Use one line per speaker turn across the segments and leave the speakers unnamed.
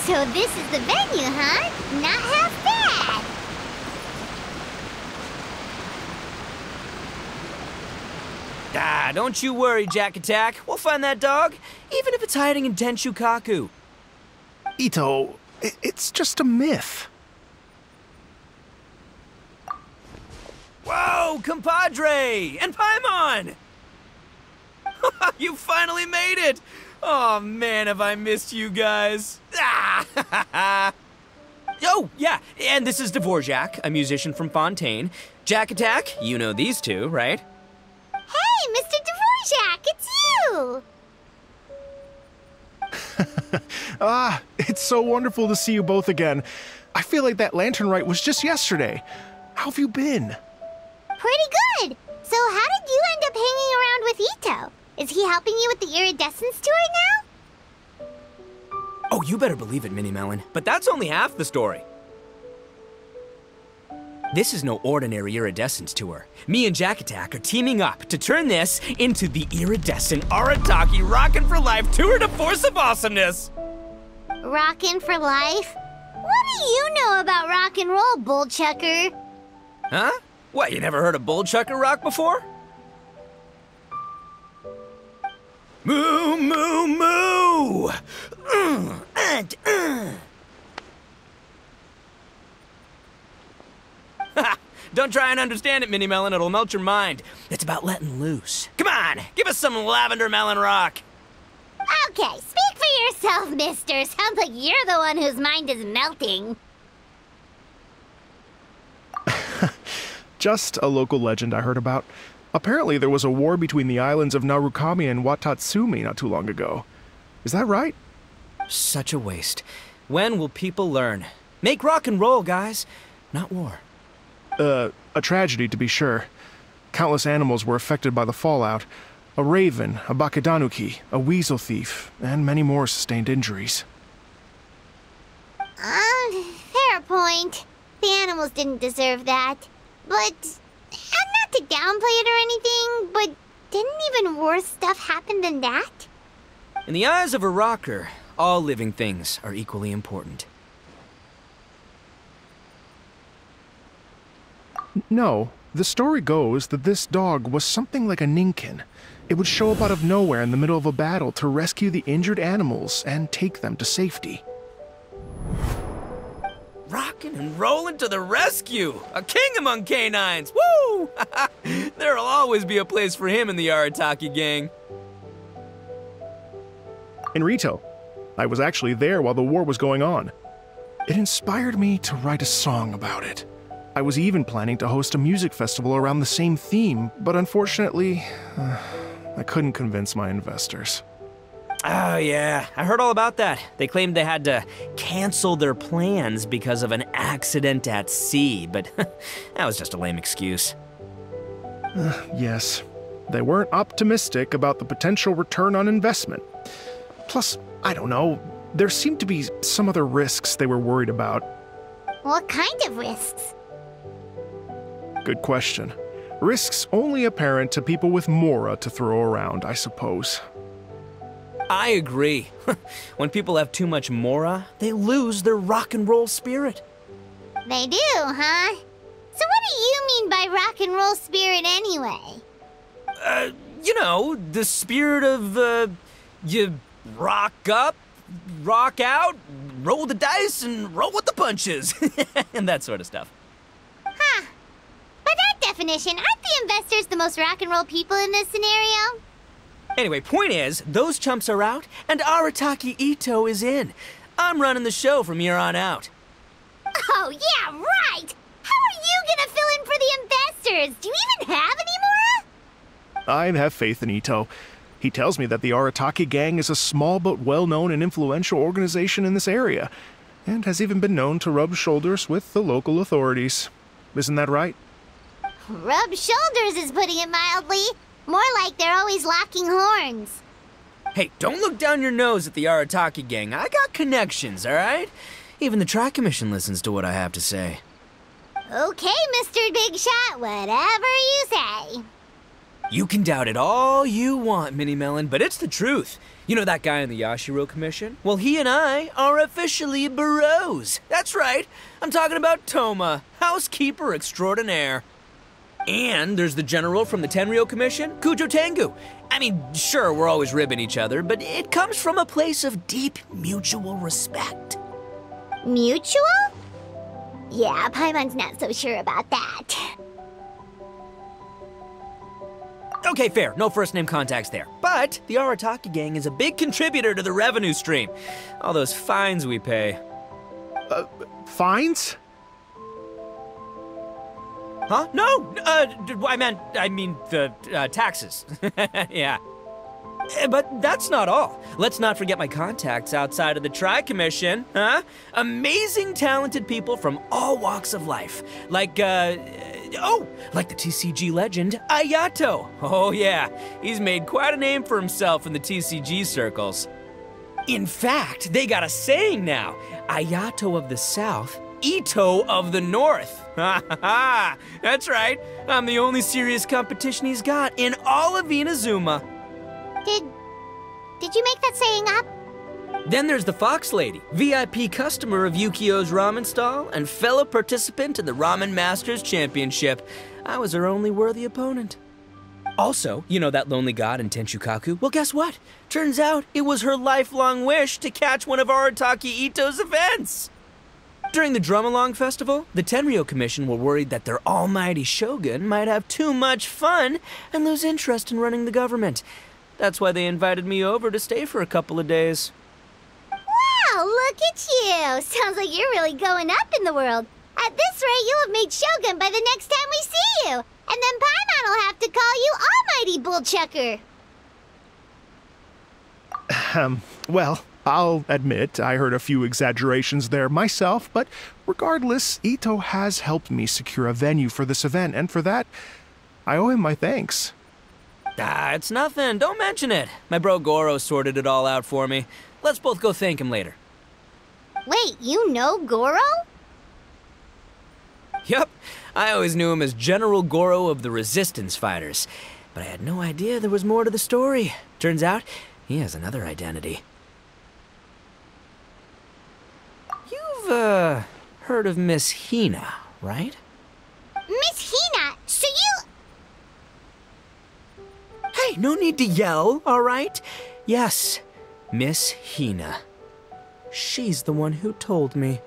So this is the venue, huh? Not half bad.
Ah, don't you worry, Jack Attack. We'll find that dog, even if it's hiding in Tenshukaku.
Itto, it's just a myth.
Whoa, compadre! And Paimon! You finally made it! Oh man, have I missed you guys. Ah! Oh, yeah, and this is Dvorak, a musician from Fontaine. Jack Attack, you know these two, right?
Hey, Mr. Dvorak, it's you!
It's so wonderful to see you both again. I feel like that lantern rite was just yesterday. How have you been?
Pretty good. So how did you end up hanging around with Itto? Is he helping you with the iridescence tour now?
Oh, you better believe it, Minnie Melon. But that's only half the story. This is no ordinary iridescence tour. Me and Jack Attack are teaming up to turn this into the iridescent Arataki Rockin' for Life Tour de Force of Awesomeness!
Rockin' for life? What do you know about rock and roll, bullchucker?
Huh? What, you never heard a bullchucker rock before? Moo, moo, moo! Don't try and understand it, Minnie Melon. It'll melt your mind. It's about letting loose. Come on, give us some lavender melon rock.
Okay, speak for yourself, mister. Sounds like you're the one whose mind is melting.
Just a local legend I heard about. Apparently there was a war between the islands of Narukami and Watatsumi not too long ago. Is that right?
Such a waste. When will people learn? Make rock and roll, guys, not war.
A tragedy to be sure. Countless animals were affected by the fallout. A raven, a bakedanuki, a weasel thief, and many more sustained injuries.
Fair point. The animals didn't deserve that. But, not to downplay it or anything, but didn't even worse stuff happen than that?
In the eyes of a rocker, all living things are equally important.
No, the story goes that this dog was something like a ninkin. It would show up out of nowhere in the middle of a battle to rescue the injured animals and take them to safety.
Rockin' and rollin' to the rescue! A king among canines! Woo! There'll always be a place for him in the Arataki gang.
In Rito, I was actually there while the war was going on. It inspired me to write a song about it. I was even planning to host a music festival around the same theme, but unfortunately, I couldn't convince my investors.
Oh yeah, I heard all about that. They claimed they had to cancel their plans because of an accident at sea, but that was just a lame excuse.
Yes, they weren't optimistic about the potential return on investment. Plus, I don't know, there seemed to be some other risks they were worried about.
What kind of risks?
Good question. Risks only apparent to people with mora to throw around, I suppose.
I agree. When people have too much mora, they lose their rock and roll spirit.
They do, huh? So what do you mean by rock and roll spirit anyway?
You know, the spirit of, you rock up, rock out, roll the dice, and roll with the punches. And that sort of stuff.
Huh. By that definition, aren't the investors the most rock and roll people in this scenario?
Anyway, point is, those chumps are out, and Arataki Itto is in. I'm running the show from here on out.
Oh, yeah, right! How are you gonna fill in for the investors? Do you even have any more?
I have faith in Itto. He tells me that the Arataki gang is a small but well-known and influential organization in this area, and has even been known to rub shoulders with the local authorities. Isn't that right?
Rub shoulders is putting it mildly. More like they're always locking horns.
Hey, don't look down your nose at the Arataki gang. I got connections, all right? Even the Tri-Commission listens to what I have to say.
Okay, Mr. Big Shot, whatever you say.
You can doubt it all you want, Minnie Melon, but it's the truth. You know that guy in the Yashiro Commission? Well, he and I are officially bros. That's right. I'm talking about Toma, housekeeper extraordinaire. And there's the general from the Tenryo Commission, Kujo Tengu. I mean, sure, we're always ribbing each other, but it comes from a place of deep mutual respect.
Mutual? Yeah, Paimon's not so sure about that.
Okay, fair. No first-name contacts there. But the Arataki gang is a big contributor to the revenue stream. All those fines we pay.
Fines?
Huh? No! I mean the taxes. Yeah. But that's not all. Let's not forget my contacts outside of the Tri-Commission, huh? Amazing, talented people from all walks of life. Like the TCG legend, Ayato. Oh yeah, he's made quite a name for himself in the TCG circles. In fact, they got a saying now. Ayato of the South, Itto of the North. Ha ha ha! That's right. I'm the only serious competition he's got in all of Inazuma.
Did you make that saying up?
Then there's the Fox Lady, VIP customer of Yukio's ramen stall and fellow participant in the Ramen Masters Championship. I was her only worthy opponent. Also, you know that lonely god in Tenshukaku? Well, guess what? Turns out it was her lifelong wish to catch one of Arataki Itto's events. During the Drum-Along Festival, the Tenryo Commission were worried that their almighty shogun might have too much fun and lose interest in running the government. That's why they invited me over to stay for a couple of days.
Wow, look at you! Sounds like you're really going up in the world. At this rate, you'll have made Shogun by the next time we see you. And then Paimon will have to call you Almighty Bullchucker.
Well, I'll admit I heard a few exaggerations there myself, but regardless, Itto has helped me secure a venue for this event, and for that, I owe him my thanks.
Ah, it's nothing. Don't mention it. My bro Goro sorted it all out for me. Let's both go thank him later.
Wait, you know Goro?
Yup. I always knew him as General Goro of the Resistance Fighters. But I had no idea there was more to the story. Turns out, he has another identity. You've, heard of Miss Hina, right?
Miss Hina, so you...
Hey, no need to yell, all right? Yes, Miss Hina. She's the one who told me.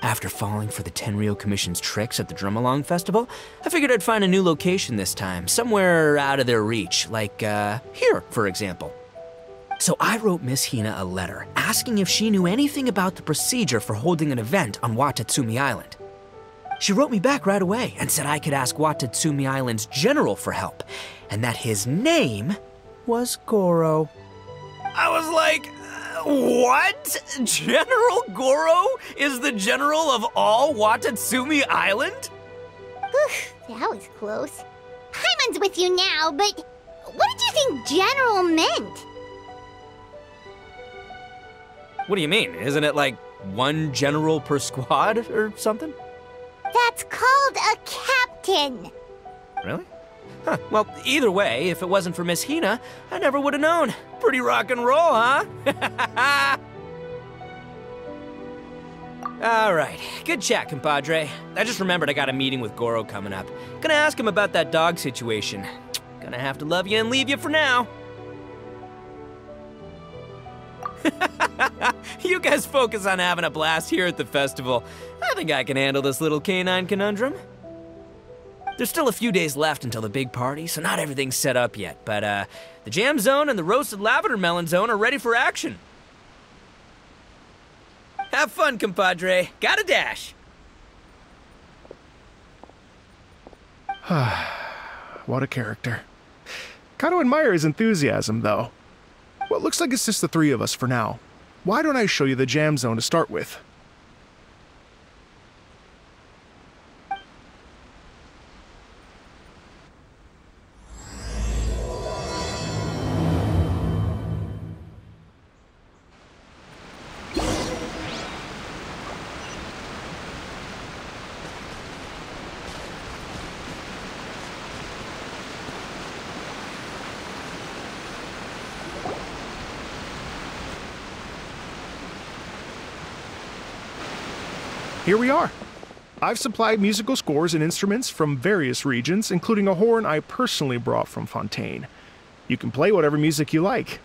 After falling for the Tenryo Commission's tricks at the Drum-Along Festival, I figured I'd find a new location this time, somewhere out of their reach, like, here, for example. So I wrote Miss Hina a letter, asking if she knew anything about the procedure for holding an event on Watatsumi Island. She wrote me back right away and said I could ask Watatsumi Island's general for help, and that his name was Goro. I was like, what? General Goro is the general of all Watatsumi Island?
Whew, that was close. Paimon's with you now, but what did you think general meant?
What do you mean? Isn't it like one general per squad or something?
That's called a captain.
Really? Huh. Well, either way, if it wasn't for Miss Hina, I never would have known. Pretty rock and roll, huh? All right, good chat, compadre. I just remembered I got a meeting with Goro coming up. Gonna ask him about that dog situation. Gonna have to love you and leave you for now. You guys focus on having a blast here at the festival. I think I can handle this little canine conundrum. There's still a few days left until the big party, so not everything's set up yet, but the jam zone and the roasted lavender melon zone are ready for action. Have fun, compadre. Got a dash.
What a character. Gotta admire his enthusiasm, though. Well, it looks like it's just the three of us for now. Why don't I show you the jam zone to start with? here we are. I've supplied musical scores and instruments from various regions, including a horn I personally brought from Fontaine. You can play whatever music you like.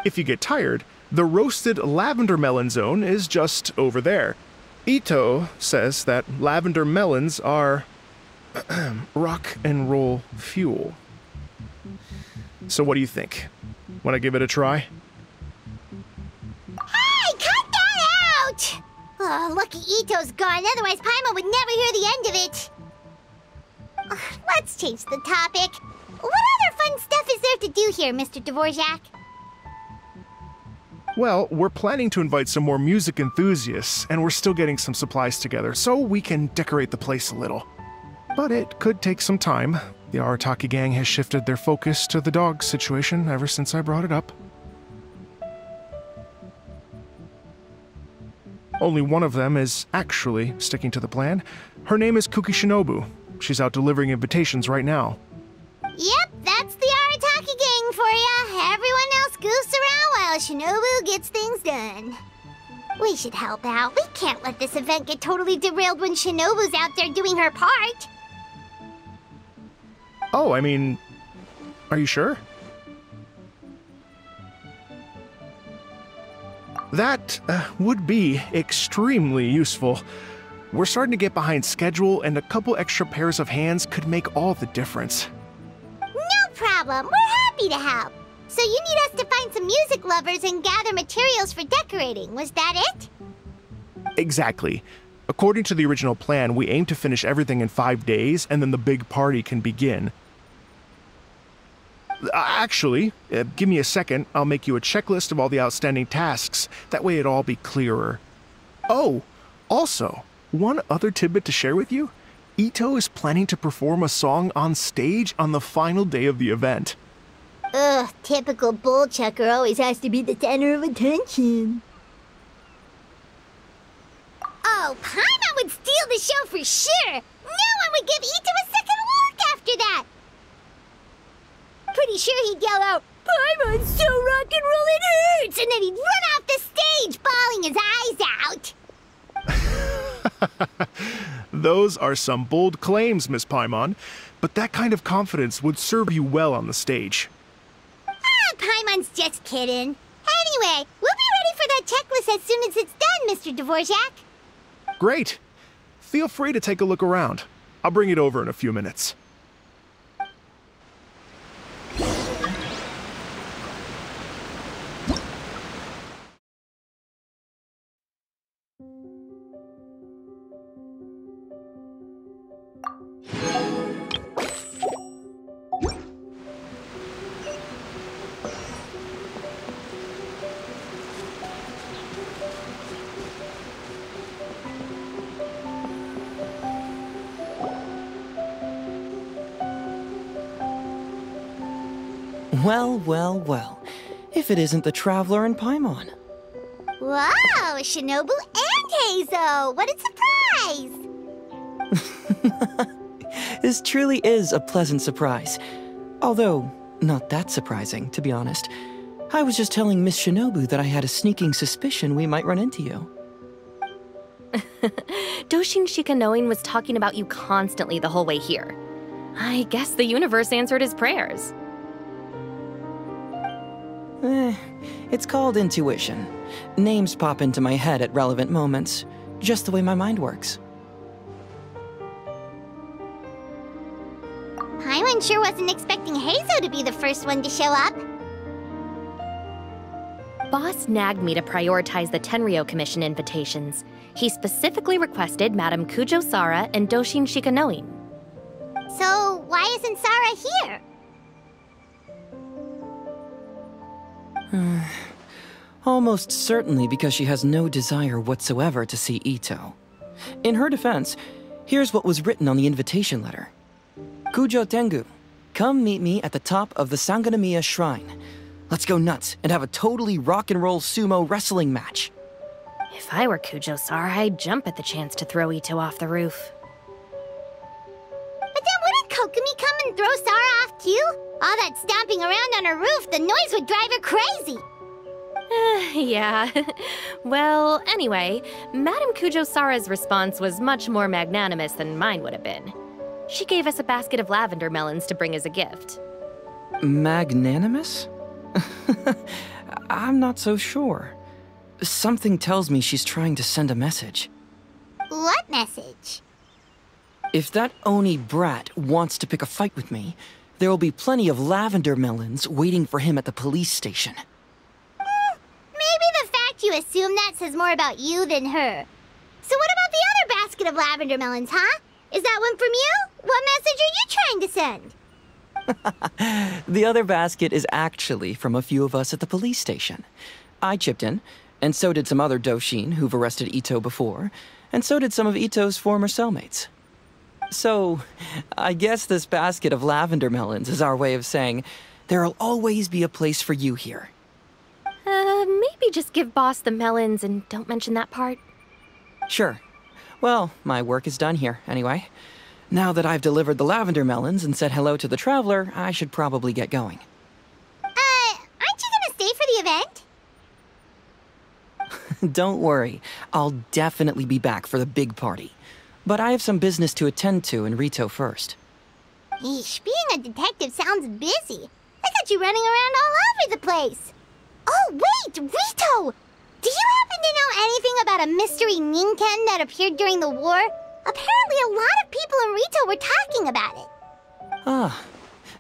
If you get tired, the roasted lavender melon zone is just over there. Itto says that lavender melons are rock and roll fuel. So what do you think? Want to give it a try?
Hey, cut that out! Oh, lucky Itto's gone, otherwise Paimon would never hear the end of it. Let's change the topic. What other fun stuff is there to do here, Mr. Dvorak?
Well, we're planning to invite some more music enthusiasts, and we're still getting some supplies together, so we can decorate the place a little. But it could take some time. The Arataki gang has shifted their focus to the dog situation ever since I brought it up. Only one of them is actually sticking to the plan. Her name is Kuki Shinobu. She's out delivering invitations right now.
Yep, that's the Arataki gang for ya. Everyone else goofs around while Shinobu gets things done. We should help out. We can't let this event get totally derailed when Shinobu's out there doing her part.
Oh, I mean, are you sure? That would be extremely useful. We're starting to get behind schedule, and a couple extra pairs of hands could make all the difference.
No problem. We're happy to help. So you need us to find some music lovers and gather materials for decorating. Was that it?
Exactly. According to the original plan, we aim to finish everything in 5 days, and then the big party can begin. Actually, give me a second. I'll make you a checklist of all the outstanding tasks. That way it'll all be clearer. Oh, also, one other tidbit to share with you. Itto is planning to perform a song on stage on the final day of the event.
Ugh, typical bull chucker always has to be the center of attention. Oh, Paimon would steal the show for sure! No one would give Itto a second look after that! Pretty sure he'd yell out, "Paimon's so rock and roll it hurts!" And then he'd run off the stage, bawling his eyes out.
Those are some bold claims, Miss Paimon, but that kind of confidence would serve you well on the stage.
Ah, Paimon's just kidding. Anyway, we'll be ready for that checklist as soon as it's done, Mr. Dvorak.
Great. Feel free to take a look around. I'll bring it over in a few minutes.
Well, well, well. If it isn't the Traveler and Paimon.
Wow, Shinobu and Heizo! What a surprise!
This truly is a pleasant surprise. Although, not that surprising, to be honest. I was just telling Miss Shinobu that I had a sneaking suspicion we might run into you.
Doshin Shikanoin was talking about you constantly the whole way here. I guess the universe answered his prayers.
It's called intuition. Names pop into my head at relevant moments, just the way my mind works.
Paimon sure wasn't expecting Heizo to be the first one to show up.
Boss nagged me to prioritize the Tenryou Commission invitations. He specifically requested Madame Kujo Sara and Doshin Shikanoin.
So, why isn't Sara here?
Almost certainly because she has no desire whatsoever to see Itto. In her defense, here's what was written on the invitation letter. Kujo Tengu, come meet me at the top of the Sangonomiya Shrine. Let's go nuts and have a totally rock and roll sumo wrestling match.
If I were Kujo Sara, I'd jump at the chance to throw Itto off the roof.
But then wouldn't Kokomi come and throw Sara off too? All that stomping around on her roof, the noise would drive her crazy.
Yeah. Well, anyway, Madame Kujo-sara's response was much more magnanimous than mine would have been. She gave us a basket of lavender melons to bring as a gift.
Magnanimous? I'm not so sure. Something tells me she's trying to send a message.
What message?
If that Oni brat wants to pick a fight with me, there will be plenty of lavender melons waiting for him at the police station.
Maybe the fact you assume that says more about you than her. So what about the other basket of lavender melons, huh? Is that one from you? What message are you trying to send?
The other basket is actually from a few of us at the police station. I chipped in, and so did some other Doshin who've arrested Itto before, and so did some of Itto's former cellmates. So, I guess this basket of lavender melons is our way of saying, there'll always be a place for you here.
Maybe just give Boss the melons and don't mention that part.
Sure. Well, my work is done here, anyway. Now that I've delivered the lavender melons and said hello to the traveler, I should probably get going.
Aren't you gonna stay for the event?
Don't worry, I'll definitely be back for the big party. But I have some business to attend to in Rito first.
Eesh, being a detective sounds busy. I got you running around all over the place. Oh, wait, Rito! Do you happen to know anything about a mystery Ninken that appeared during the war? Apparently a lot of people in Rito were talking about it.
Ah,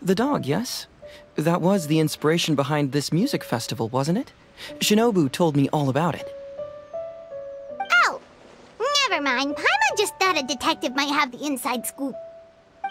the dog, yes? That was the inspiration behind this music festival, wasn't it? Shinobu told me all about it.
Oh, never mind. Paimon just thought a detective might have the inside scoop.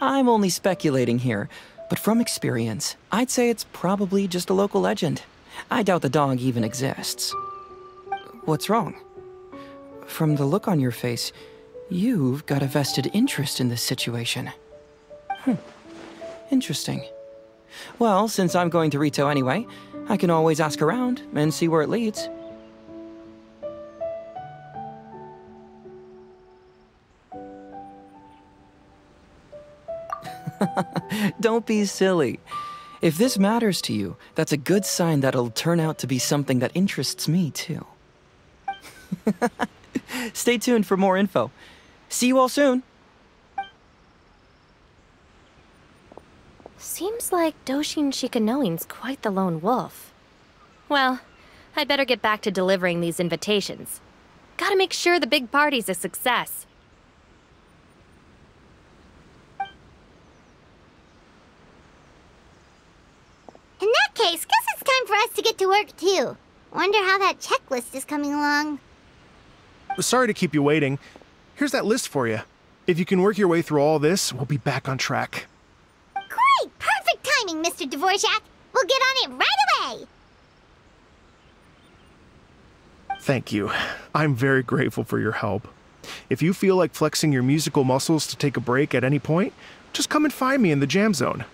I'm only speculating here, but from experience, I'd say it's probably just a local legend. I doubt the dog even exists. What's wrong? From the look on your face, you've got a vested interest in this situation. Interesting. Well, since I'm going to Rito anyway, I can always ask around and see where it leads. Don't be silly. If this matters to you, that's a good sign that it'll turn out to be something that interests me, too. Stay tuned for more info. See you all soon.
Seems like Doshin Shikanoin's quite the lone wolf. Well, I'd better get back to delivering these invitations. Gotta make sure the big party's a success.
In that case, guess it's time for us to get to work, too. Wonder how that checklist is coming along.
Sorry to keep you waiting. Here's that list for you. If you can work your way through all this, we'll be back on track.
Great! Perfect timing, Mr. Dvorak! We'll get on it right away!
Thank you. I'm very grateful for your help. If you feel like flexing your musical muscles to take a break at any point, just come and find me in the jam zone.